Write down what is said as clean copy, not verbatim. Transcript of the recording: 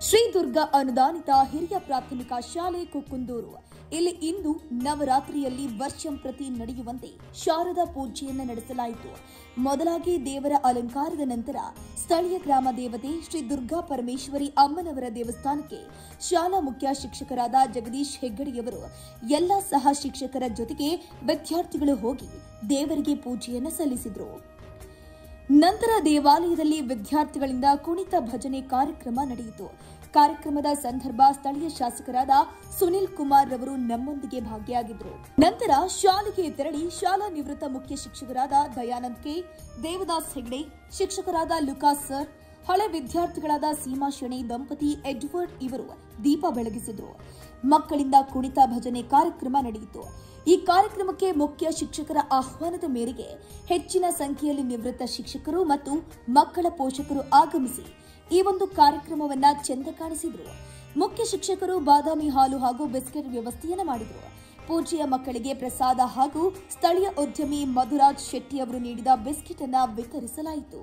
ಶ್ರೀ ದುರ್ಗಾ ಅನುದಾನಿತ ಹಿರಿಯ ಪ್ರಾಥಮಿಕ ಶಾಲೆ ಕುಕ್ಕುಂದೂರು ಇಲ್ಲಿ ಇಂದು ನವರಾತ್ರಿಯಲ್ಲಿ ವರ್ಷಂಪ್ರತಿ ನಡೆಯುವಂತೆ ಶಾರದಾ ಪೂಜೆಯನ್ನು ನಡೆಸಲಾಯಿತು. ಮೊದಲಾಗಿ ದೇವರ ಅಲಂಕಾರದ ನಂತರ ಸ್ಥಳೀಯ ಗ್ರಾಮ ದೇವತೆ ಶ್ರೀ ದುರ್ಗಾ ಪರಮೇಶ್ವರಿ ಅಮ್ಮನವರ ದೇವಸ್ಥಾನಕ್ಕೆ ಶಾಲಾ ಮುಖ್ಯ ಶಿಕ್ಷಕರಾದ ಜಗದೀಶ್ ಹೆಗ್ಗಡೆಯವರು ಎಲ್ಲ ಸಹ ಶಿಕ್ಷಕರ ಜೊತೆಗೆ ವಿದ್ಯಾರ್ಥಿಗಳು ಹೋಗಿ ದೇವರಿಗೆ ಪೂಜೆಯನ್ನು ಸಲ್ಲಿಸಿದರು. ನಂತರ ದೇವಾಲಯದಲ್ಲಿ ವಿದ್ಯಾರ್ಥಿಗಳಿಂದ ಕುಣಿತ ಭಜನೆ ಕಾರ್ಯಕ್ರಮ ನಡೆಯಿತು. ಕಾರ್ಯಕ್ರಮದ ಸಂದರ್ಭ ಸ್ಥಳೀಯ ಶಾಸಕರಾದ ಸುನಿಲ್ ಕುಮಾರ್ ರವರು ನಮ್ಮೊಂದಿಗೆ ಭಾಗಿಯಾಗಿದ್ದರು. ನಂತರ ಶಾಲೆಗೆ ತೆರಳಿ ಶಾಲಾ ನಿವೃತ್ತ ಮುಖ್ಯ ಶಿಕ್ಷಕರಾದ ದಯಾನಂದ್ ಕೆ, ದೇವದಾಸ್ ಹೆಗ್ಡೆ, ಶಿಕ್ಷಕರಾದ ಲುಕಾಸ್ ಸರ್, ಹಳೆ ವಿದ್ಯಾರ್ಥಿಗಳಾದ ಸೀಮಾ ಶೆಣೈ ದಂಪತಿ ಎಡ್ವರ್ಡ್ ಇವರು ದೀಪ ಬೆಳಗಿಸಿದರು. ಮಕ್ಕಳಿಂದ ಕುಣಿತ ಭಜನೆ ಕಾರ್ಯಕ್ರಮ ನಡೆಯಿತು. ಈ ಕಾರ್ಯಕ್ರಮಕ್ಕೆ ಮುಖ್ಯ ಶಿಕ್ಷಕರ ಆಹ್ವಾನದ ಮೇರೆಗೆ ಹೆಚ್ಚಿನ ಸಂಖ್ಯೆಯಲ್ಲಿ ನಿವೃತ್ತ ಶಿಕ್ಷಕರು ಮತ್ತು ಮಕ್ಕಳ ಪೋಷಕರು ಆಗಮಿಸಿ ಈ ಒಂದು ಕಾರ್ಯಕ್ರಮವನ್ನ ಚೆಂದ ಕಾಣಿಸಿದರು. ಮುಖ್ಯ ಶಿಕ್ಷಕರು ಬಾದಾಮಿ ಹಾಲು ಹಾಗೂ ಬಿಸ್ಕೆಟ್ ವ್ಯವಸ್ಥೆಯನ್ನು ಮಾಡಿದರು. ಪೂಜೆಯ ಮಕ್ಕಳಿಗೆ ಪ್ರಸಾದ ಹಾಗೂ ಸ್ಥಳೀಯ ಉದ್ಯಮಿ ಮಧುರಾಜ್ ಶೆಟ್ಟಿ ಅವರು ನೀಡಿದ ಬಿಸ್ಕೆಟ್ ಅನ್ನು ವಿತರಿಸಲಾಯಿತು.